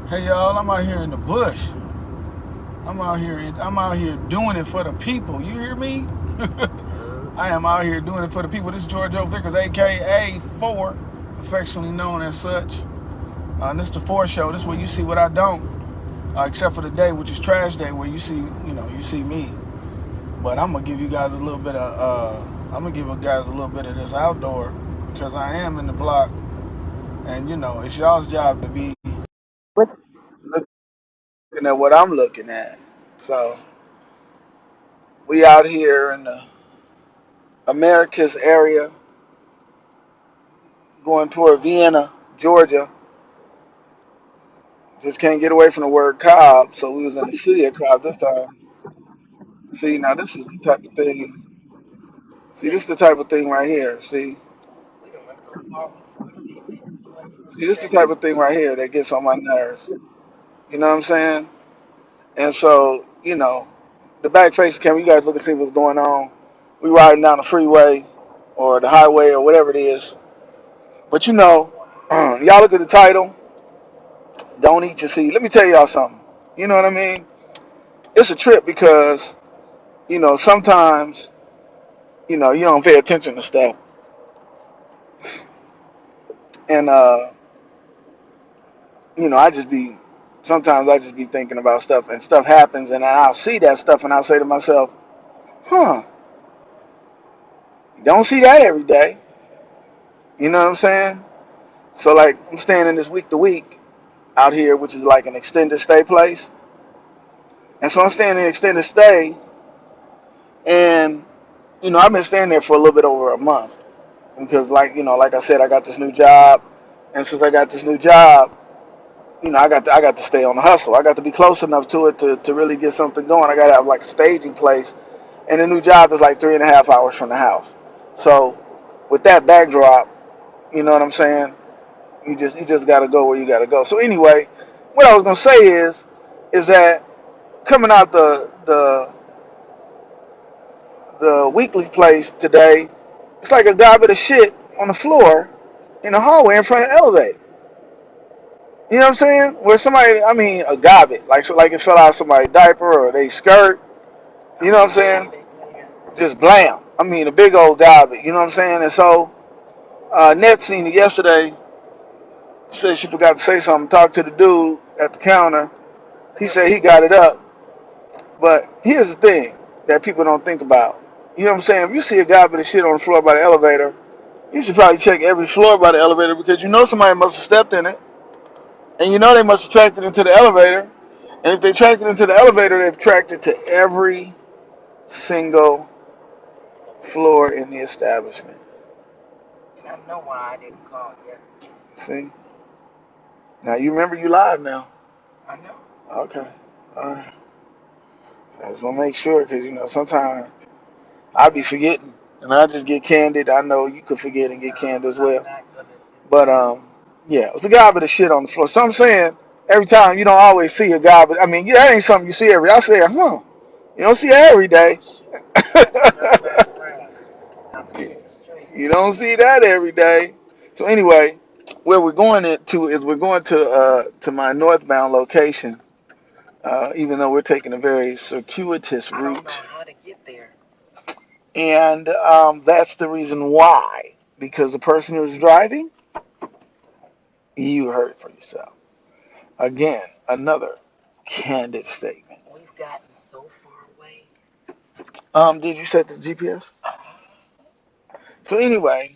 Hey y'all, I'm out here in the bush. I'm out here doing it for the people. You hear me? I am out here doing it for the people. This is George O. Vickers, aka Four, affectionately known as such. And this is the Four Show. This is where you see what I don't, except for the day, which is Trash Day, where you see me. But I'm gonna give you guys a little bit of, this outdoor because I am in the block, and it's y'all's job to be looking at what I'm looking at. So we out here in the Americas area, going toward Vienna, Georgia. Just can't get away from the word Cobb, so we was in the city of Cobb this time. See, now this is the type of thing. See, this is the type of thing right here. See, this is the type of thing right here that gets on my nerves. You know what I'm saying? And so, the back facing camera, you guys look and see what's going on. We riding down the freeway or the highway or whatever it is. But y'all look at the title. Don't eat your seed. Let me tell y'all something. You know what I mean? It's a trip because sometimes you don't pay attention to stuff, and I just be sometimes I just be thinking about stuff, and stuff happens, and I'll see that stuff, and I'll say to myself, "Huh, you don't see that every day." You know what I'm saying? So like I'm staying in this week to week out here, which is like an extended stay place, and so I'm staying in extended stay, and I've been staying there for a little bit over a month because like I said, I got this new job, and since I got this new job, I got to stay on the hustle. I got to be close enough to it to really get something going. I got to have like a staging place, and the new job is like 3.5 hours from the house. So with that backdrop, you know what I'm saying? You just got to go where you got to go. So anyway, what I was gonna say is that coming out the weekly place today, it's like a goblet of shit on the floor in the hallway in front of the elevator. You know what I'm saying? Where somebody, I mean, a garbage, like so, like it fell out of somebody's diaper or they skirt. You know what I'm saying? Just blam. I mean, a big old garbage. You know what I'm saying? And so, Net seen it yesterday. Said she forgot to say something. Talked to the dude at the counter. He said he got it up. But here's the thing that people don't think about. You know what I'm saying? If you see a garbage of shit on the floor by the elevator, you should probably check every floor by the elevator because somebody must have stepped in it, and they must have tracked it into the elevator. And if they tracked it into the elevator, they've tracked it to every single floor in the establishment. I know why I didn't call yesterday. See? Now you remember you live now. I know. Okay. All right. I just want to make sure because, sometimes I be forgetting and I just get candid. I know you could forget and get candid as well. But, yeah, it's a garbage of shit on the floor. So I'm saying every time you don't always see a garbage. I mean, that ain't something you see every day. I say, huh. You don't see that every day. You don't see that every day. So anyway, where we're going to is we're going to my northbound location, even though we're taking a very circuitous route. I don't know how to get there. And that's the reason why. Because the person who's driving, you heard it for yourself. Again, another candid statement. We've gotten so far away. Did you set the GPS? So anyway,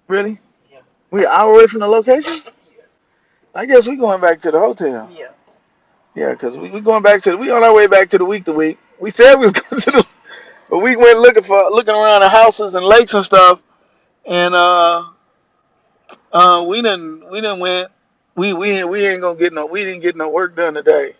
really? Yeah. We're an hour away from the location? Yeah. I guess we're going back to the hotel. Yeah. Yeah, because we going back we on our way back to the week to week. We said we was going to but we went looking around the houses and lakes and stuff, and we didn't went. We ain't gonna get we didn't get no work done today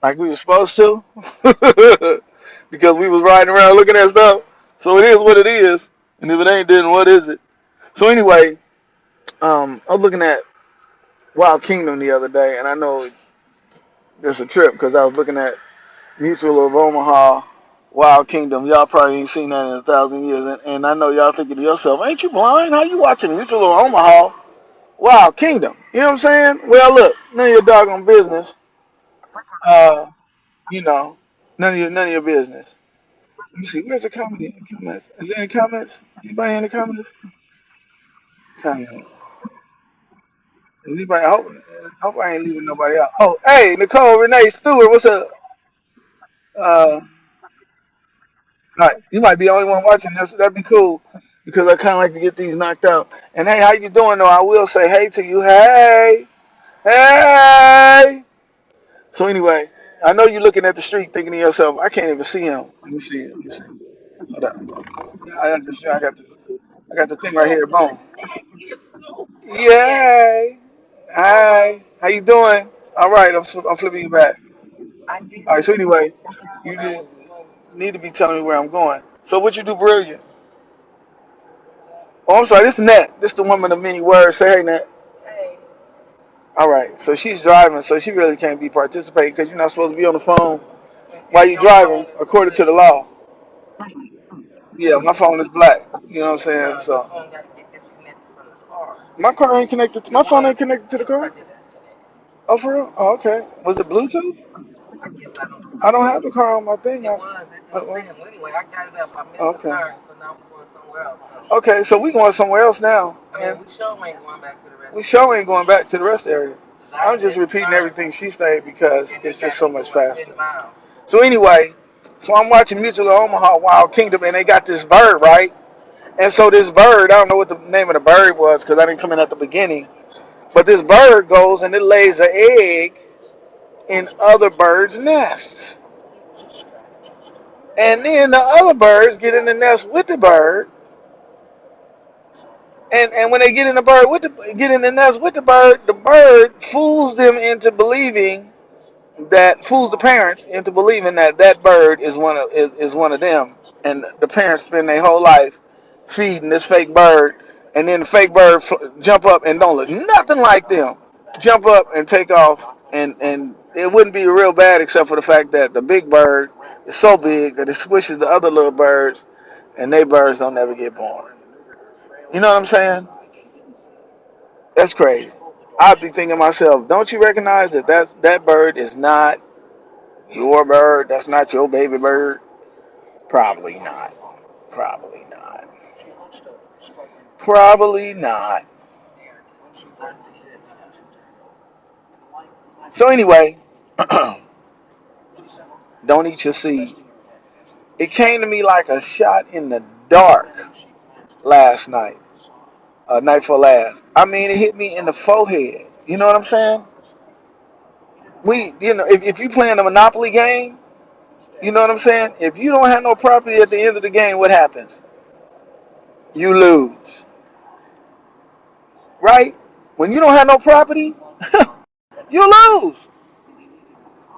like we were supposed to because we was riding around looking at stuff. So it is what it is, and if it ain't, then what is it? So anyway, I was looking at Wild Kingdom the other day, and I know it's a trip because I was looking at Mutual of Omaha, Wild Kingdom. Y'all probably ain't seen that in 1,000 years, and I know y'all thinking to yourself, "Ain't you blind? How you watching Mutual of Omaha, Wild Kingdom?" You know what I'm saying? Well, look, none of your doggone business. Uh, you know, none of your business. Let me see. Where's the comedy in the comments? Is there any comments? Anybody in the comments? Comment. Anybody? I hope I ain't leaving nobody out. Oh, hey, Nicole Renee Stewart, what's up? All right, you might be the only one watching this. That'd be cool because I kind of like to get these knocked out. And hey, how you doing? Though I will say hey to you. Hey, hey. So anyway, I know you're looking at the street thinking to yourself, I can't even see him. Let me see. Let me see. Hold up. I got the thing right here. Boom. Yay. Hi. How you doing? All right. I'm flipping you back. I did All right. So anyway, you what I just was supposed need to to. be telling me where I'm going. So what you do brilliant? Oh, I'm sorry. This is Nat. This the woman of many words. Say hey, Nat. Hey, All right. So she's driving, so she really can't be participating because you're not supposed to be on the phone while and you're your driving, phone is according to the good. law. Yeah, my phone is black. You know what I'm saying? No, your So phone got to get disconnected from the car. my car ain't connected. It My phone was. ain't connected to the It car. got just disconnected. Oh, for real? Oh, okay. Was it Bluetooth? I guess I don't. I don't have the car on my thing. It was. It was Well, saying. Well, anyway, I got it up. I missed the okay. turn, so now we're going somewhere else. So, Okay, so we going somewhere else now, I mean, and we sure ain't going back to the rest we area sure ain't going back to the rest area. because I I'm done just missed the repeating turn, everything she said because and it's it just got so me much going faster. 10 miles. So anyway, so I'm watching Mutual of Omaha Wild Kingdom, and they got this bird, right? And so this bird, I don't know what the name of the bird was because I didn't come in at the beginning, but this bird goes and it lays an egg in other birds' nests. And then the other birds get in the nest with the bird. And when they get in the nest with the bird fools them into believing that fools the parents into believing that that bird is one of them. And the parents spend their whole life feeding this fake bird, and then the fake bird jump up and don't look nothing like them. Jump up and take off, and it wouldn't be real bad except for the fact that the big bird is so big that it squishes the other little birds, and they birds don't ever get born. You know what I'm saying? That's crazy. I'd be thinking to myself, don't you recognize that bird is not your bird? That's not your baby bird? Probably not. Probably not. Probably not. So anyway, don't eat your seed. It came to me like a shot in the dark last night, night for last. I mean, it hit me in the forehead. You know what I'm saying? If you playing a Monopoly game, you know what I'm saying? If you don't have no property at the end of the game, what happens? You lose, right? When you don't have no property, you lose.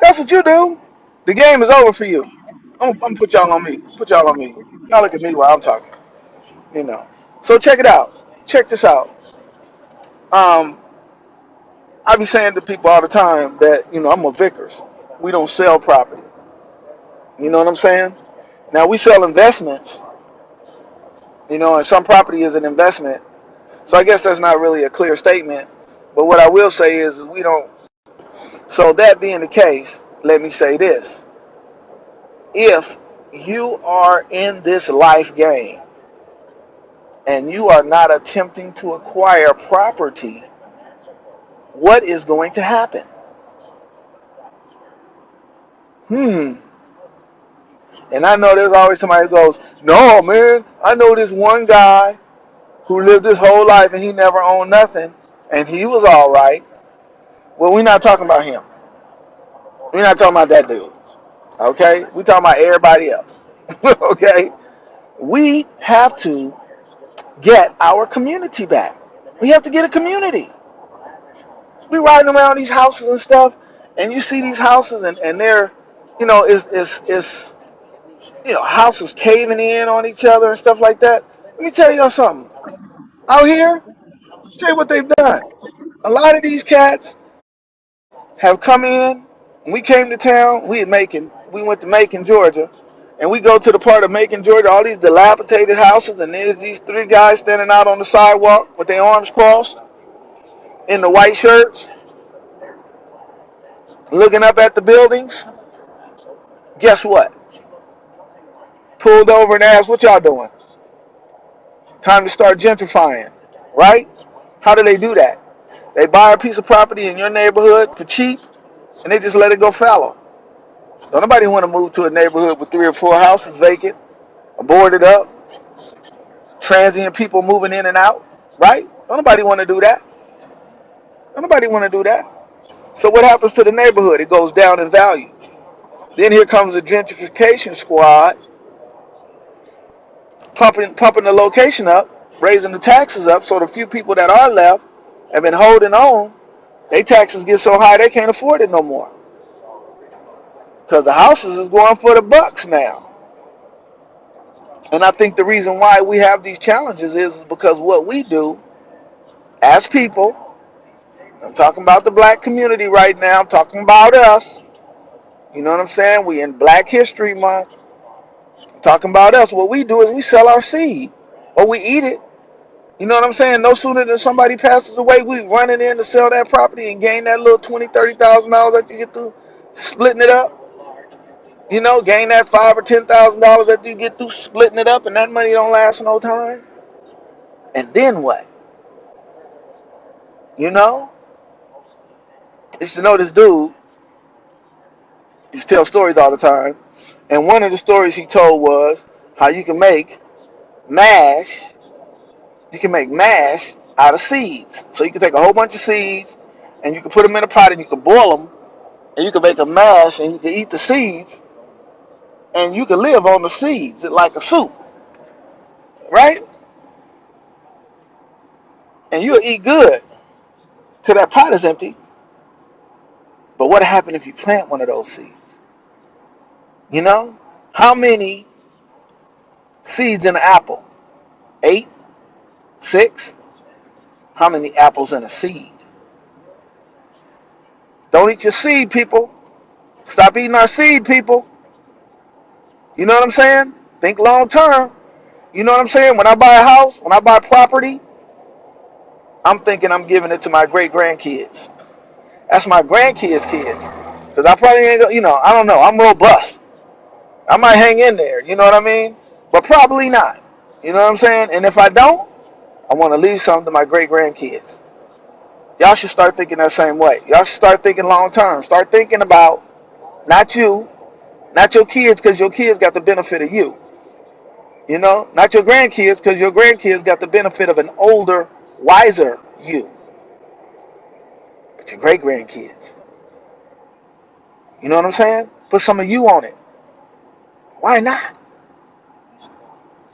That's what you do. The game is over for you. I'm gonna put y'all on me. Put y'all on me. Y'all look at me while I'm talking. You know. So check it out. Check this out. Um, I be saying to people all the time that I'm a Vickers. We don't sell property. You know what I'm saying? Now we sell investments. And some property is an investment. So I guess that's not really a clear statement. But what I will say is we don't. So that being the case, let me say this: if you are in this life game and you are not attempting to acquire property, what is going to happen? Hmm. And I know there's always somebody who goes, no, man, I know this one guy who lived his whole life and he never owned nothing and he was all right. Well, we're not talking about him. We're not talking about that dude. Okay? We're talking about everybody else. Okay? We have to get our community back. We have to get a community. We riding around these houses and stuff, and you see these houses and they're, it's houses caving in on each other and stuff like that. Let me tell y'all something. Out here, tell you what they've done. A lot of these cats have come in. When we came to town, we went to Macon, Georgia, and we go to the part of Macon, Georgia, all these dilapidated houses, and there's these three guys standing out on the sidewalk with their arms crossed, in the white shirts, looking up at the buildings. Guess what? Pulled over and asked, what y'all doing? Time to start gentrifying, right? How do they do that? They buy a piece of property in your neighborhood for cheap, and they just let it go fallow. Don't nobody want to move to a neighborhood with 3 or 4 houses vacant, boarded up, transient people moving in and out, right? Don't nobody want to do that. Don't nobody want to do that. So what happens to the neighborhood? It goes down in value. Then here comes the gentrification squad, pumping the location up, raising the taxes up, so the few people that are left have been holding on. Their taxes get so high they can't afford it no more. Because the houses is going for the bucks now. And I think the reason why we have these challenges is because what we do as people, I'm talking about the black community right now, I'm talking about us. You know what I'm saying? We in Black History Month. I'm talking about us. What we do is we sell our seed or we eat it. You know what I'm saying? No sooner than somebody passes away, we running in to sell that property and gain that little $20,000, $30,000 that you get through splitting it up. You know, gain that $5,000 or $10,000 that you get through splitting it up, and that money don't last no time. And then what? You know? I used to know this dude. He used to tell stories all the time. And one of the stories he told was how you can make mash. You can make mash out of seeds. So you can take a whole bunch of seeds and you can put them in a pot and you can boil them and you can make a mash and you can eat the seeds and you can live on the seeds like a soup, right? And you'll eat good till that pot is empty. But what happened if you plant one of those seeds? You know? How many seeds in an apple? 8? 6? How many apples in a seed? Don't eat your seed, people. Stop eating our seed, people. You know what I'm saying? Think long term. You know what I'm saying? When I buy a house, when I buy property, I'm thinking I'm giving it to my great grandkids. That's my grandkids' kids. Because I probably ain't gonna, I don't know. I'm robust. I might hang in there. You know what I mean? But probably not. You know what I'm saying? And if I don't, I want to leave something to my great grandkids. Y'all should start thinking that same way. Y'all should start thinking long term. Start thinking about not you, not your kids, because your kids got the benefit of you. You know, not your grandkids, because your grandkids got the benefit of an older, wiser you. But your great grandkids. You know what I'm saying? Put some of you on it. Why not?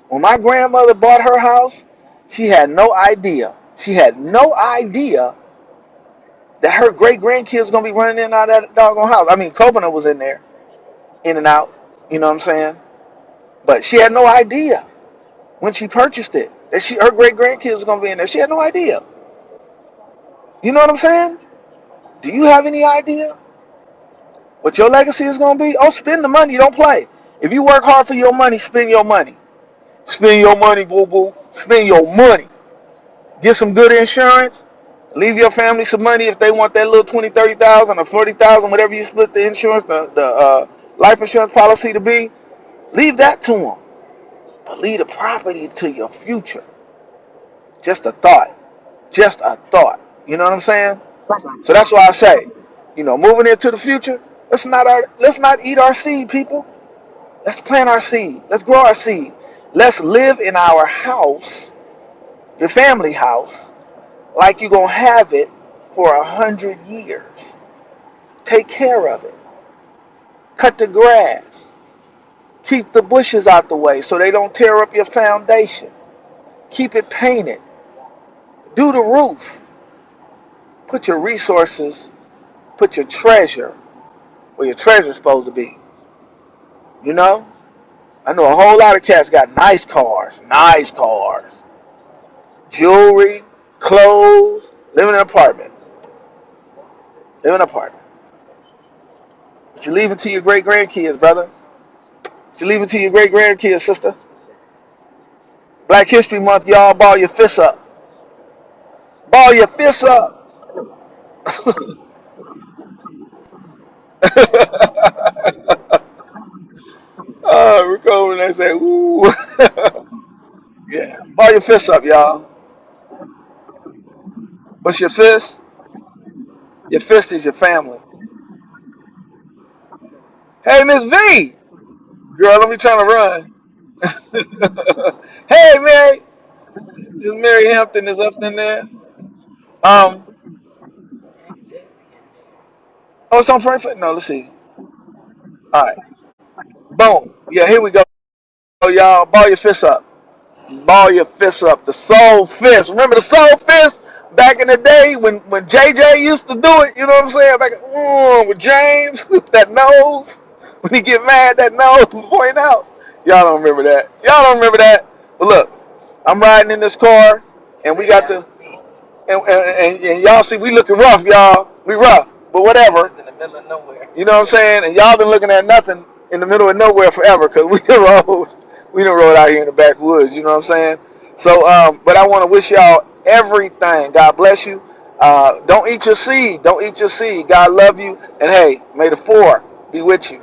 When my grandmother bought her house, she had no idea. She had no idea that her great grandkids was gonna be running in and out of that doggone house. I mean, Kobana was in there, in and out. You know what I'm saying? But she had no idea when she purchased it that her great grandkids was gonna be in there. She had no idea. You know what I'm saying? Do you have any idea what your legacy is gonna be? Oh, spend the money. Don't play. If you work hard for your money, spend your money. Spend your money, boo boo. Spend your money. Get some good insurance. Leave your family some money if they want that little 20, 30,000 or 40,000, whatever you split the insurance, the life insurance policy to be. Leave that to them. But leave the property to your future. Just a thought. Just a thought. You know what I'm saying? So that's why I say, moving into the future, let's not eat our seed, people. Let's plant our seed. Let's grow our seed. Let's live in our house, your family house, like you're going to have it for 100 years. Take care of it. Cut the grass. Keep the bushes out the way so they don't tear up your foundation. Keep it painted. Do the roof. Put your resources, put your treasure where your treasure's supposed to be. You know? I know a whole lot of cats got nice cars, jewelry, clothes, live in an apartment. Live in an apartment. But you leave it to your great grandkids, brother. You leave it to your great grandkids, sister. Black History Month, y'all, ball your fists up. Ball your fists up. Rick over and they say, "Ooh." Yeah. Ball your fists up, y'all. What's your fist? Your fist is your family. Hey, Miss V. Girl, let me trying to run. Hey, Mary. This Mary Hampton is up in there. Um, Ain't Jesse in there. oh, it's on Frankfurt? No, let's see. All right. Boom. Yeah, here we go, y'all. Ball your fists up. Ball your fists up. The soul fist. Remember the soul fist? Back in the day when JJ used to do it, you know what I'm saying? Back with James, that nose. When he get mad, that nose point out. Y'all don't remember that. Y'all don't remember that. But look, I'm riding in this car, and we Baby, got I the was sick. and y'all see we looking rough, y'all. We rough, but We whatever. was in the middle of nowhere. You know what I'm saying? And y'all been looking at nothing in the middle of nowhere forever because we done rode out here in the backwoods. You know what I'm saying? So, but I want to wish y'all everything. God bless you. Don't eat your seed. Don't eat your seed. God love you. And hey, may the four be with you.